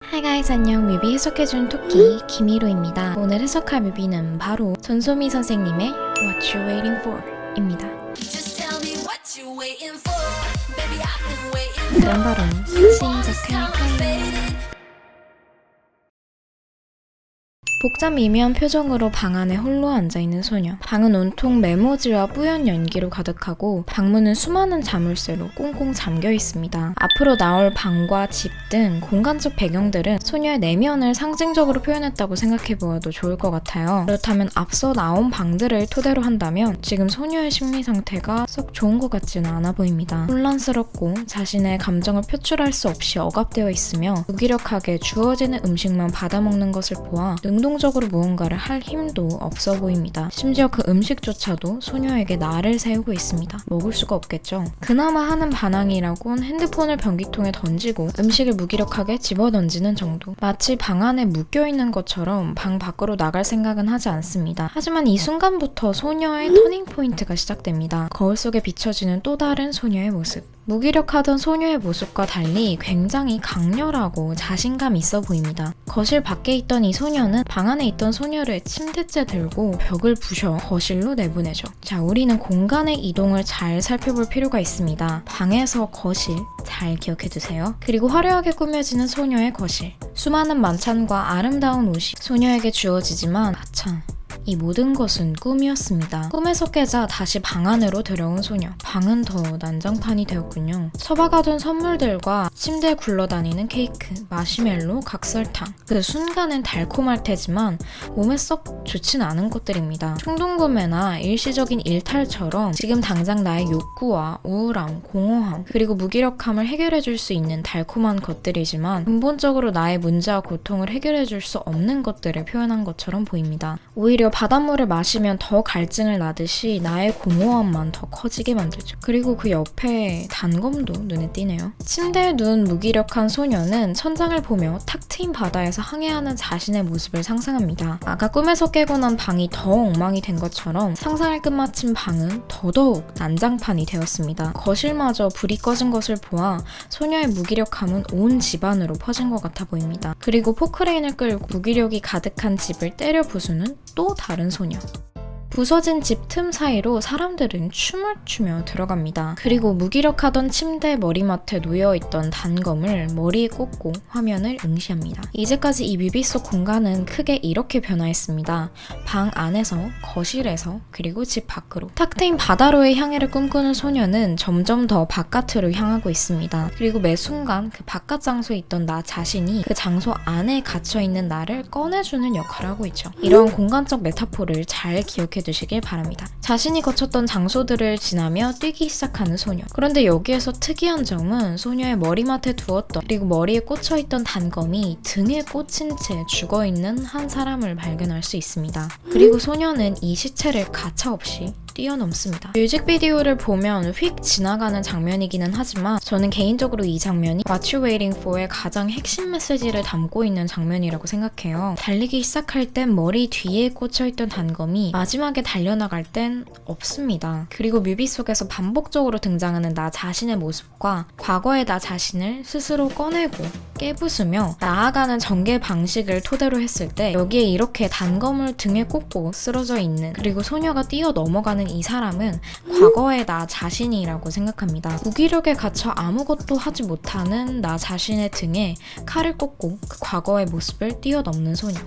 Hi guys, 안녕. 뮤비 해석해준 토끼 김희로입니다. 오늘 해석할 뮤비는 바로 전소미 선생님의 What You Waiting For 입니다. 그럼 바로 시작할까요? 복잡 미묘한 표정으로 방 안에 홀로 앉아있는 소녀. 방은 온통 메모지와 뿌연 연기로 가득하고 방문은 수많은 자물쇠로 꽁꽁 잠겨 있습니다. 앞으로 나올 방과 집 등 공간적 배경들은 소녀의 내면을 상징적으로 표현했다고 생각해보아도 좋을 것 같아요. 그렇다면 앞서 나온 방들을 토대로 한다면 지금 소녀의 심리 상태가 썩 좋은 것 같지는 않아 보입니다. 혼란스럽고 자신의 감정을 표출할 수 없이 억압되어 있으며 무기력하게 주어지는 음식만 받아먹는 것을 보아 능동적으로 무언가를 할 힘도 없어 보입니다. 심지어 그 음식조차도 소녀에게 날을 세우고 있습니다. 먹을 수가 없겠죠. 그나마 하는 반항이라곤 핸드폰을 변기통에 던지고 음식을 무기력하게 집어던지는 정도. 마치 방 안에 묶여있는 것처럼 방 밖으로 나갈 생각은 하지 않습니다. 하지만 이 순간부터 소녀의 터닝포인트가 시작됩니다. 거울 속에 비춰지는 또 다른 소녀의 모습. 무기력하던 소녀의 모습과 달리 굉장히 강렬하고 자신감 있어 보입니다. 거실 밖에 있던 이 소녀는 방 안에 있던 소녀를 침대째 들고 벽을 부셔 거실로 내보내죠. 자, 우리는 공간의 이동을 잘 살펴볼 필요가 있습니다. 방에서 거실 잘 기억해두세요. 그리고 화려하게 꾸며지는 소녀의 거실. 수많은 만찬과 아름다운 옷이 소녀에게 주어지지만 아참, 이 모든 것은 꿈이었습니다. 꿈에서 깨자 다시 방 안으로 들어온 소녀. 방은 더 난장판이 되었군요. 처박아둔 선물들과 침대에 굴러다니는 케이크, 마시멜로, 각설탕. 그 순간은 달콤할 테지만 몸에 썩 좋진 않은 것들입니다. 충동구매나 일시적인 일탈처럼 지금 당장 나의 욕구와 우울함, 공허함, 그리고 무기력함을 해결해줄 수 있는 달콤한 것들이지만 근본적으로 나의 문제와 고통을 해결해줄 수 없는 것들을 표현한 것처럼 보입니다. 오히려 바닷물을 마시면 더 갈증을 나듯이 나의 공허함만 더 커지게 만들죠. 그리고 그 옆에 단검도 눈에 띄네요. 침대에 누운 무기력한 소녀는 천장을 보며 탁 트인 바다에서 항해하는 자신의 모습을 상상합니다. 아까 꿈에서 깨고 난 방이 더 엉망이 된 것처럼 상상을 끝마친 방은 더더욱 난장판이 되었습니다. 거실마저 불이 꺼진 것을 보아 소녀의 무기력함은 온 집안으로 퍼진 것 같아 보입니다. 그리고 포크레인을 끌고 무기력이 가득한 집을 때려 부수는 또 다른 소녀. 부서진 집 틈 사이로 사람들은 춤을 추며 들어갑니다. 그리고 무기력하던 침대 머리맡에 놓여있던 단검을 머리에 꽂고 화면을 응시합니다. 이제까지 이 뮤비 속 공간은 크게 이렇게 변화했습니다. 방 안에서, 거실에서, 그리고 집 밖으로. 탁 트인 바다로의 향해를 꿈꾸는 소녀는 점점 더 바깥으로 향하고 있습니다. 그리고 매 순간 그 바깥 장소에 있던 나 자신이 그 장소 안에 갇혀있는 나를 꺼내주는 역할을 하고 있죠. 이런 공간적 메타포를 잘 기억해 두시길 바랍니다. 자신이 거쳤던 장소들을 지나며 뛰기 시작하는 소녀. 그런데 여기에서 특이한 점은 소녀의 머리맡에 두었던 그리고 머리에 꽂혀있던 단검이 등에 꽂힌 채 죽어있는 한 사람을 발견할 수 있습니다. 그리고 소녀는 이 시체를 가차없이 뛰어넘습니다. 뮤직비디오를 보면 휙 지나가는 장면이기는 하지만 저는 개인적으로 이 장면이 What You Waiting For의 가장 핵심 메시지를 담고 있는 장면이라고 생각해요. 달리기 시작할 땐 머리 뒤에 꽂혀있던 단검이 마지막에 달려나갈 땐 없습니다. 그리고 뮤비 속에서 반복적으로 등장하는 나 자신의 모습과 과거의 나 자신을 스스로 꺼내고 깨부수며 나아가는 전개 방식을 토대로 했을 때 여기에 이렇게 단검을 등에 꽂고 쓰러져 있는 그리고 소녀가 뛰어 넘어가는 이 사람은 과거의 나 자신이라고 생각합니다. 무기력에 갇혀 아무것도 하지 못하는 나 자신의 등에 칼을 꽂고 그 과거의 모습을 뛰어넘는 소녀.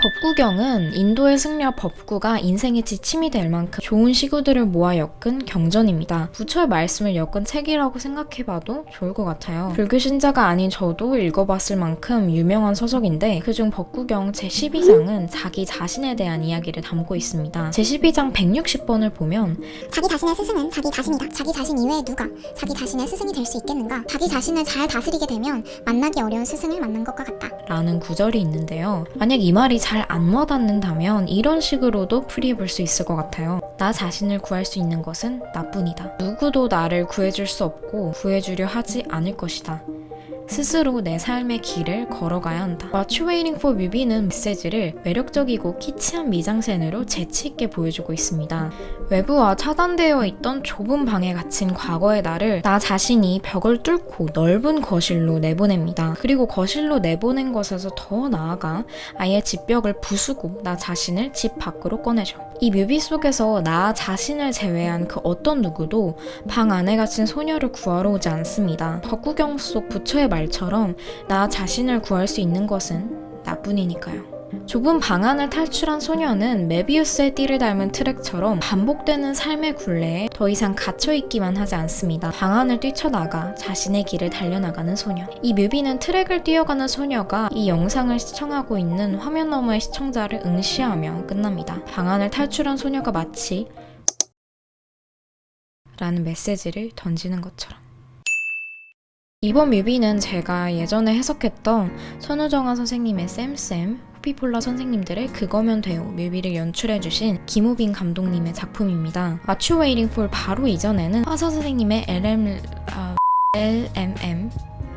법구경은 인도의 승려 법구가 인생의 지침이 될 만큼 좋은 시구들을 모아 엮은 경전입니다. 부처의 말씀을 엮은 책이라고 생각해봐도 좋을 것 같아요. 불교 신자가 아닌 저도 읽어봤을 만큼 유명한 서적인데 그중 법구경 제12장은 자기 자신에 대한 이야기를 담고 있습니다. 제12장 160번을 보면 자기 자신의 스승은 자기 자신이다. 자기 자신 이외에 누가 자기 자신의 스승이 될 수 있겠는가? 자기 자신을 잘 다스리게 되면 만나기 어려운 스승을 만난 것과 같다. 라는 구절이 있는데요. 만약 이 말이 잘 안 와닿는다면 이런 식으로도 풀이해볼 수 있을 것 같아요. 나 자신을 구할 수 있는 것은 나뿐이다. 누구도 나를 구해줄 수 없고 구해주려 하지 않을 것이다. 스스로 내 삶의 길을 걸어가야 한다. What You Waiting For 뮤비는 메시지를 매력적이고 키치한 미장센으로 재치있게 보여주고 있습니다. 외부와 차단되어 있던 좁은 방에 갇힌 과거의 나를 나 자신이 벽을 뚫고 넓은 거실로 내보냅니다. 그리고 거실로 내보낸 것에서 더 나아가 아예 집벽을 부수고 나 자신을 집 밖으로 꺼내죠. 이 뮤비 속에서 나 자신을 제외한 그 어떤 누구도 방 안에 갇힌 소녀를 구하러 오지 않습니다. 덕구경 속 부처의 말처럼 나 자신을 구할 수 있는 것은 나뿐이니까요. 좁은 방 안을 탈출한 소녀는 메비우스의 띠를 닮은 트랙처럼 반복되는 삶의 굴레에 더 이상 갇혀있기만 하지 않습니다. 방 안을 뛰쳐나가 자신의 길을 달려나가는 소녀. 이 뮤비는 트랙을 뛰어가는 소녀가 이 영상을 시청하고 있는 화면 너머의 시청자를 응시하며 끝납니다. 방 안을 탈출한 소녀가 마치 라는 메시지를 던지는 것처럼. 이번 뮤비는 제가 예전에 해석했던 선우정아 선생님의 쌤쌤, 호피폴라 선생님들의 그거면 돼요 뮤비를 연출해주신 김우빈 감독님의 작품입니다. What You Waiting For 바로 이전에는 화사 선생님의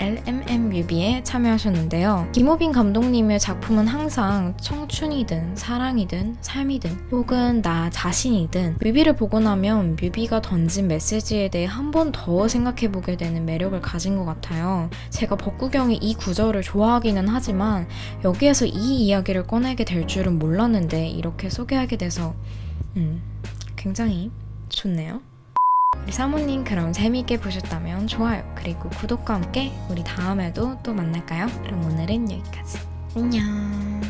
LMM 뮤비에 참여하셨는데요. 김우빈 감독님의 작품은 항상 청춘이든 사랑이든 삶이든 혹은 나 자신이든 뮤비를 보고 나면 뮤비가 던진 메시지에 대해 한 번 더 생각해보게 되는 매력을 가진 것 같아요. 제가 벅구경의 이 구절을 좋아하기는 하지만 여기에서 이 이야기를 꺼내게 될 줄은 몰랐는데 이렇게 소개하게 돼서 굉장히 좋네요. 우리 사모님 그럼 재미있게 보셨다면 좋아요 그리고 구독과 함께 우리 다음에도 또 만날까요? 그럼 오늘은 여기까지. 안녕.